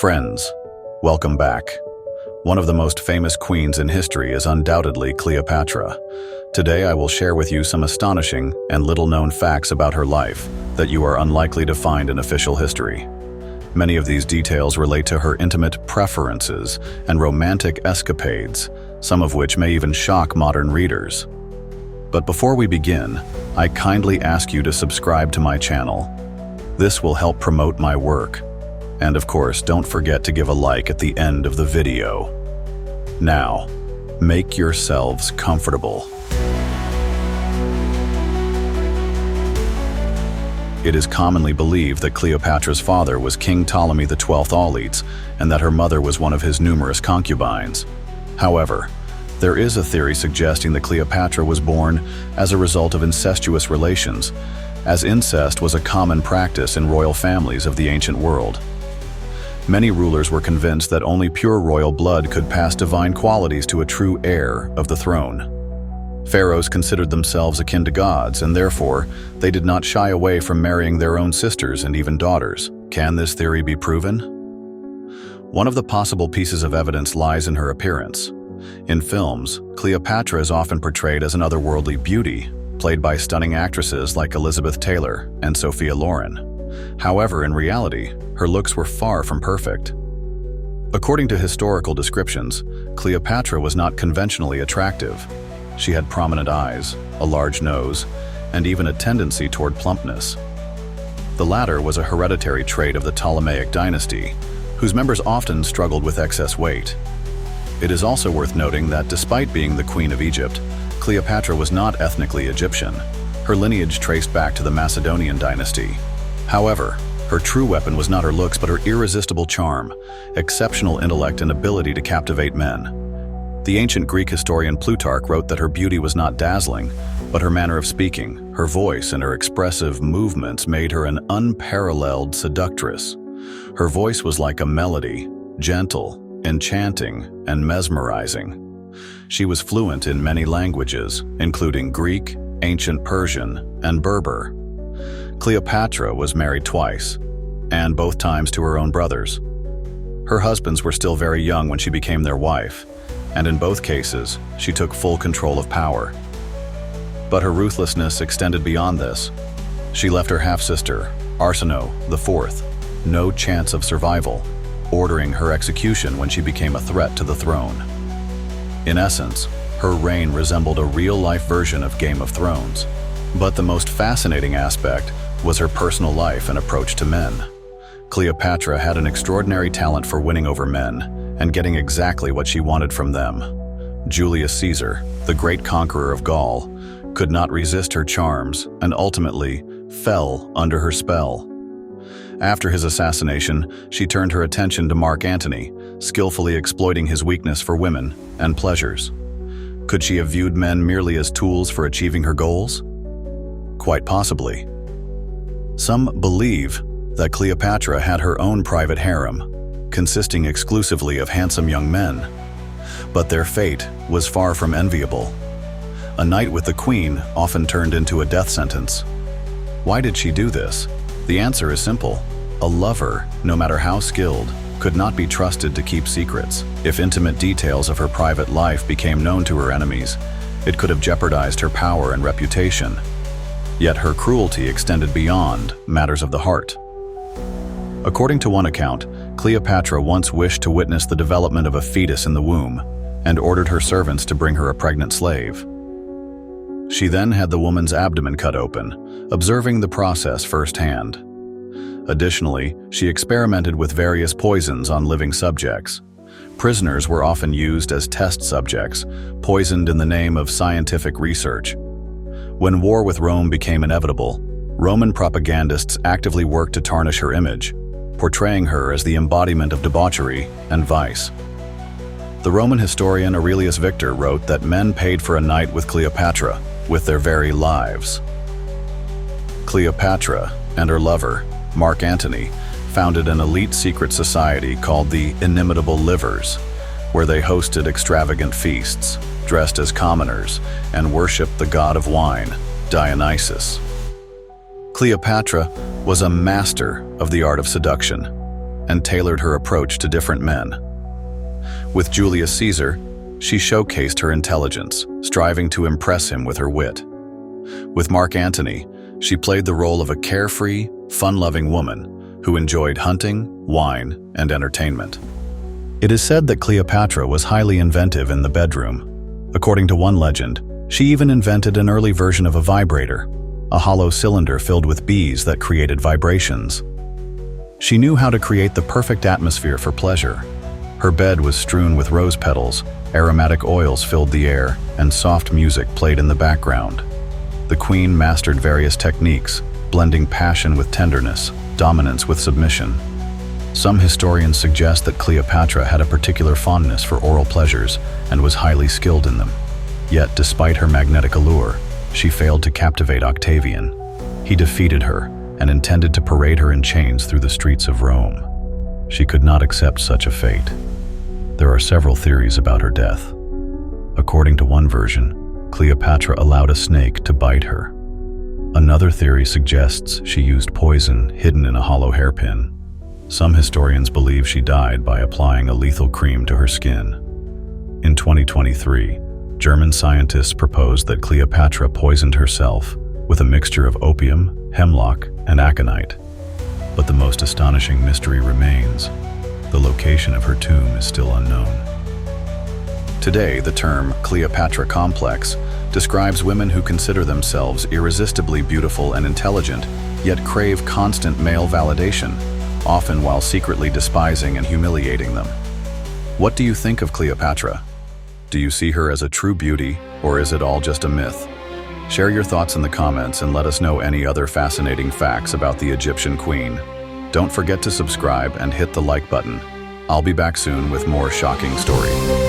Friends, welcome back. One of the most famous queens in history is undoubtedly Cleopatra. Today I will share with you some astonishing and little-known facts about her life that you are unlikely to find in official history. Many of these details relate to her intimate preferences and romantic escapades, some of which may even shock modern readers. But before we begin, I kindly ask you to subscribe to my channel. This will help promote my work. And of course, don't forget to give a like at the end of the video. Now, make yourselves comfortable. It is commonly believed that Cleopatra's father was King Ptolemy XII Auletes, and that her mother was one of his numerous concubines. However, there is a theory suggesting that Cleopatra was born as a result of incestuous relations, as incest was a common practice in royal families of the ancient world. Many rulers were convinced that only pure royal blood could pass divine qualities to a true heir of the throne. Pharaohs considered themselves akin to gods, and therefore, they did not shy away from marrying their own sisters and even daughters. Can this theory be proven? One of the possible pieces of evidence lies in her appearance. In films, Cleopatra is often portrayed as an otherworldly beauty, played by stunning actresses like Elizabeth Taylor and Sophia Loren. However, in reality, her looks were far from perfect. According to historical descriptions, Cleopatra was not conventionally attractive. She had prominent eyes, a large nose, and even a tendency toward plumpness. The latter was a hereditary trait of the Ptolemaic dynasty, whose members often struggled with excess weight. It is also worth noting that despite being the Queen of Egypt, Cleopatra was not ethnically Egyptian. Her lineage traced back to the Macedonian dynasty. However, her true weapon was not her looks but her irresistible charm, exceptional intellect, and ability to captivate men. The ancient Greek historian Plutarch wrote that her beauty was not dazzling, but her manner of speaking, her voice, and her expressive movements made her an unparalleled seductress. Her voice was like a melody, gentle, enchanting, and mesmerizing. She was fluent in many languages, including Greek, ancient Persian, and Berber. Cleopatra was married twice, and both times to her own brothers. Her husbands were still very young when she became their wife, and in both cases, she took full control of power. But her ruthlessness extended beyond this. She left her half-sister, Arsinoe IV, no chance of survival, ordering her execution when she became a threat to the throne. In essence, her reign resembled a real-life version of Game of Thrones. But the most fascinating aspect was her personal life and approach to men. Cleopatra had an extraordinary talent for winning over men and getting exactly what she wanted from them. Julius Caesar, the great conqueror of Gaul, could not resist her charms and ultimately fell under her spell. After his assassination, she turned her attention to Mark Antony, skillfully exploiting his weakness for women and pleasures. Could she have viewed men merely as tools for achieving her goals? Quite possibly. Some believe that Cleopatra had her own private harem, consisting exclusively of handsome young men. But their fate was far from enviable. A night with the queen often turned into a death sentence. Why did she do this? The answer is simple. A lover, no matter how skilled, could not be trusted to keep secrets. If intimate details of her private life became known to her enemies, it could have jeopardized her power and reputation. Yet her cruelty extended beyond matters of the heart. According to one account, Cleopatra once wished to witness the development of a fetus in the womb and ordered her servants to bring her a pregnant slave. She then had the woman's abdomen cut open, observing the process firsthand. Additionally, she experimented with various poisons on living subjects. Prisoners were often used as test subjects, poisoned in the name of scientific research. When war with Rome became inevitable, Roman propagandists actively worked to tarnish her image, portraying her as the embodiment of debauchery and vice. The Roman historian Aurelius Victor wrote that men paid for a night with Cleopatra with their very lives. Cleopatra and her lover, Mark Antony, founded an elite secret society called the Inimitable Livers, where they hosted extravagant feasts, dressed as commoners, and worshipped the god of wine, Dionysus. Cleopatra was a master of the art of seduction, and tailored her approach to different men. With Julius Caesar, she showcased her intelligence, striving to impress him with her wit. With Mark Antony, she played the role of a carefree, fun-loving woman who enjoyed hunting, wine, and entertainment. It is said that Cleopatra was highly inventive in the bedroom. According to one legend, she even invented an early version of a vibrator, a hollow cylinder filled with bees that created vibrations. She knew how to create the perfect atmosphere for pleasure. Her bed was strewn with rose petals, aromatic oils filled the air, and soft music played in the background. The queen mastered various techniques, blending passion with tenderness, dominance with submission. Some historians suggest that Cleopatra had a particular fondness for oral pleasures and was highly skilled in them. Yet, despite her magnetic allure, she failed to captivate Octavian. He defeated her and intended to parade her in chains through the streets of Rome. She could not accept such a fate. There are several theories about her death. According to one version, Cleopatra allowed a snake to bite her. Another theory suggests she used poison hidden in a hollow hairpin. Some historians believe she died by applying a lethal cream to her skin. In 2023, German scientists proposed that Cleopatra poisoned herself with a mixture of opium, hemlock, and aconite. But the most astonishing mystery remains. The location of her tomb is still unknown. Today, the term Cleopatra complex describes women who consider themselves irresistibly beautiful and intelligent, yet crave constant male validation, often while secretly despising and humiliating them. What do you think of Cleopatra? Do you see her as a true beauty, or is it all just a myth? Share your thoughts in the comments and let us know any other fascinating facts about the Egyptian queen. Don't forget to subscribe and hit the like button. I'll be back soon with more shocking stories.